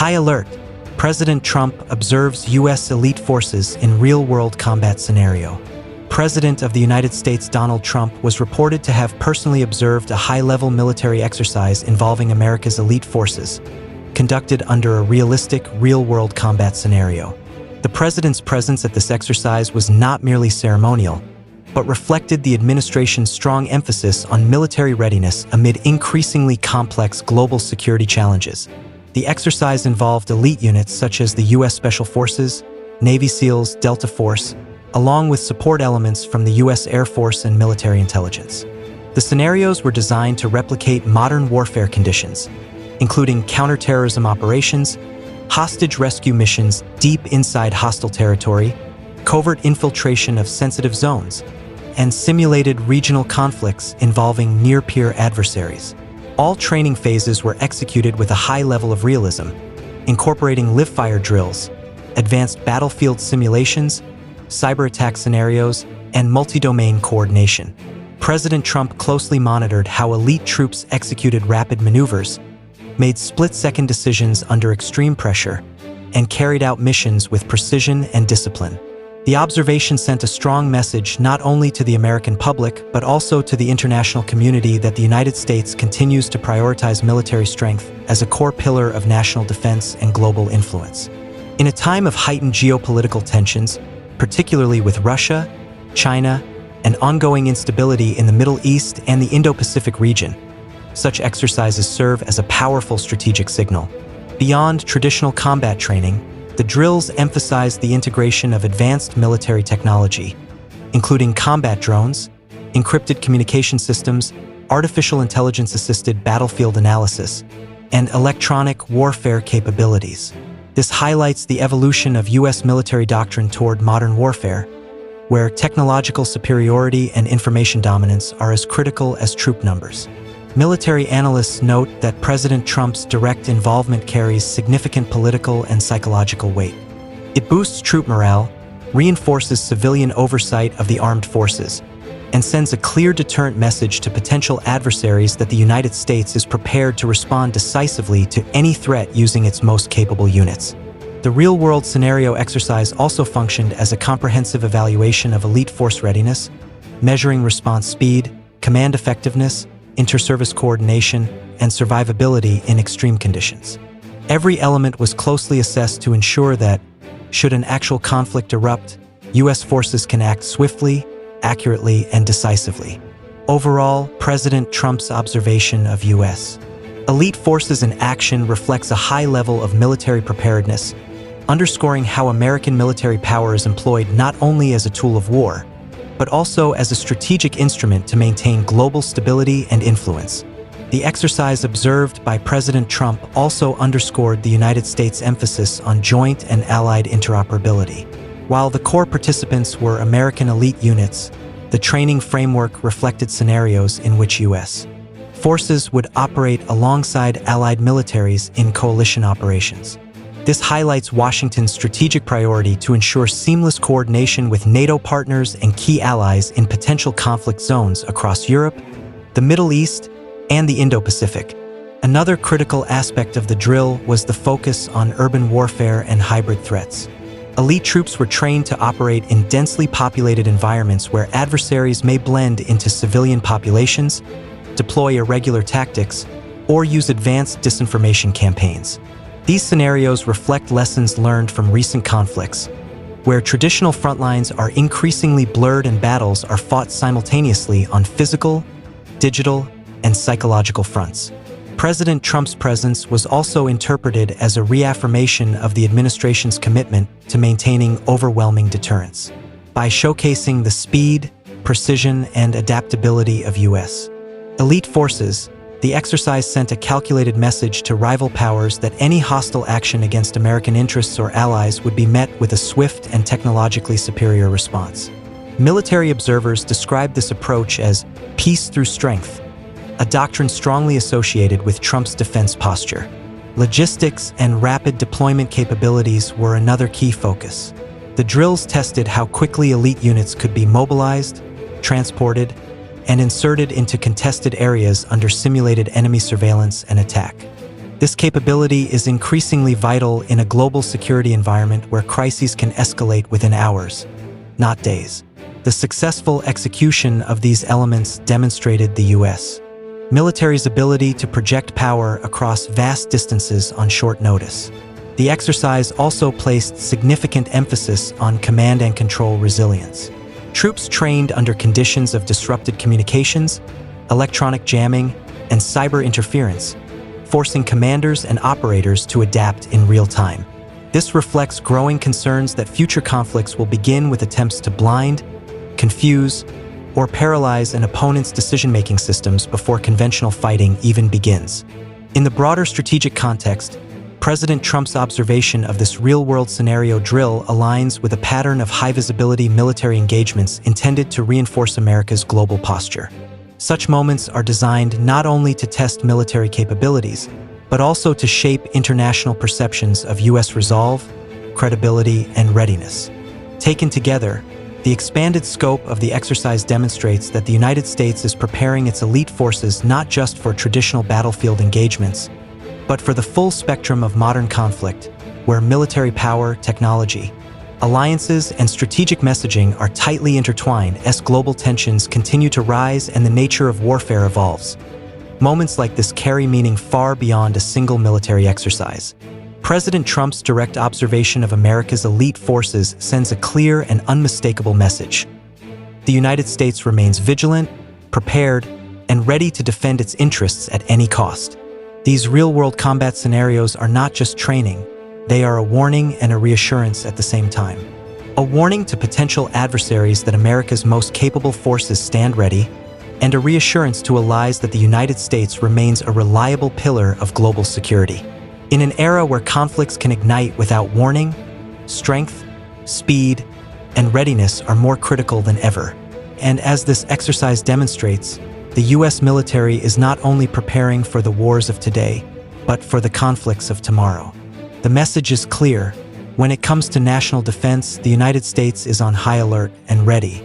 High alert. President Trump observes U.S. elite forces in real-world combat scenario. President of the United States Donald Trump was reported to have personally observed a high-level military exercise involving America's elite forces, conducted under a realistic, real-world combat scenario. The president's presence at this exercise was not merely ceremonial, but reflected the administration's strong emphasis on military readiness amid increasingly complex global security challenges. The exercise involved elite units such as the U.S. Special Forces, Navy SEALs, Delta Force, along with support elements from the U.S. Air Force and military intelligence. The scenarios were designed to replicate modern warfare conditions, including counterterrorism operations, hostage rescue missions deep inside hostile territory, covert infiltration of sensitive zones, and simulated regional conflicts involving near-peer adversaries. All training phases were executed with a high level of realism, incorporating live-fire drills, advanced battlefield simulations, cyber attack scenarios, and multi-domain coordination. President Trump closely monitored how elite troops executed rapid maneuvers, made split-second decisions under extreme pressure, and carried out missions with precision and discipline. The observation sent a strong message not only to the American public, but also to the international community that the United States continues to prioritize military strength as a core pillar of national defense and global influence. In a time of heightened geopolitical tensions, particularly with Russia, China, and ongoing instability in the Middle East and the Indo-Pacific region, such exercises serve as a powerful strategic signal. Beyond traditional combat training, the drills emphasize the integration of advanced military technology, including combat drones, encrypted communication systems, artificial intelligence-assisted battlefield analysis, and electronic warfare capabilities. This highlights the evolution of U.S. military doctrine toward modern warfare, where technological superiority and information dominance are as critical as troop numbers. Military analysts note that President Trump's direct involvement carries significant political and psychological weight. It boosts troop morale, reinforces civilian oversight of the armed forces, and sends a clear deterrent message to potential adversaries that the United States is prepared to respond decisively to any threat using its most capable units. The real-world scenario exercise also functioned as a comprehensive evaluation of elite force readiness, measuring response speed, command effectiveness, inter-service coordination, and survivability in extreme conditions. Every element was closely assessed to ensure that, should an actual conflict erupt, U.S. forces can act swiftly, accurately, and decisively. Overall, President Trump's observation of U.S. elite forces in action reflects a high level of military preparedness, underscoring how American military power is employed not only as a tool of war, but also as a strategic instrument to maintain global stability and influence. The exercise observed by President Trump also underscored the United States' emphasis on joint and allied interoperability. While the core participants were American elite units, the training framework reflected scenarios in which U.S. forces would operate alongside allied militaries in coalition operations. This highlights Washington's strategic priority to ensure seamless coordination with NATO partners and key allies in potential conflict zones across Europe, the Middle East, and the Indo-Pacific. Another critical aspect of the drill was the focus on urban warfare and hybrid threats. Elite troops were trained to operate in densely populated environments where adversaries may blend into civilian populations, deploy irregular tactics, or use advanced disinformation campaigns. These scenarios reflect lessons learned from recent conflicts, where traditional front lines are increasingly blurred and battles are fought simultaneously on physical, digital, and psychological fronts. President Trump's presence was also interpreted as a reaffirmation of the administration's commitment to maintaining overwhelming deterrence. By showcasing the speed, precision, and adaptability of U.S. elite forces, the exercise sent a calculated message to rival powers that any hostile action against American interests or allies would be met with a swift and technologically superior response. Military observers described this approach as peace through strength, a doctrine strongly associated with Trump's defense posture. Logistics and rapid deployment capabilities were another key focus. The drills tested how quickly elite units could be mobilized, transported, and inserted into contested areas under simulated enemy surveillance and attack. This capability is increasingly vital in a global security environment where crises can escalate within hours, not days. The successful execution of these elements demonstrated the U.S. military's ability to project power across vast distances on short notice. The exercise also placed significant emphasis on command and control resilience. Troops trained under conditions of disrupted communications, electronic jamming, and cyber interference, forcing commanders and operators to adapt in real time. This reflects growing concerns that future conflicts will begin with attempts to blind, confuse, or paralyze an opponent's decision-making systems before conventional fighting even begins. In the broader strategic context, President Trump's observation of this real-world scenario drill aligns with a pattern of high-visibility military engagements intended to reinforce America's global posture. Such moments are designed not only to test military capabilities, but also to shape international perceptions of U.S. resolve, credibility, and readiness. Taken together, the expanded scope of the exercise demonstrates that the United States is preparing its elite forces not just for traditional battlefield engagements, but for the full spectrum of modern conflict, where military power, technology, alliances, and strategic messaging are tightly intertwined as global tensions continue to rise and the nature of warfare evolves. Moments like this carry meaning far beyond a single military exercise. President Trump's direct observation of America's elite forces sends a clear and unmistakable message. The United States remains vigilant, prepared, and ready to defend its interests at any cost. These real-world combat scenarios are not just training, they are a warning and a reassurance at the same time. A warning to potential adversaries that America's most capable forces stand ready, and a reassurance to allies that the United States remains a reliable pillar of global security. In an era where conflicts can ignite without warning, strength, speed, and readiness are more critical than ever. And as this exercise demonstrates, the U.S. military is not only preparing for the wars of today, but for the conflicts of tomorrow. The message is clear. When it comes to national defense, the United States is on high alert and ready.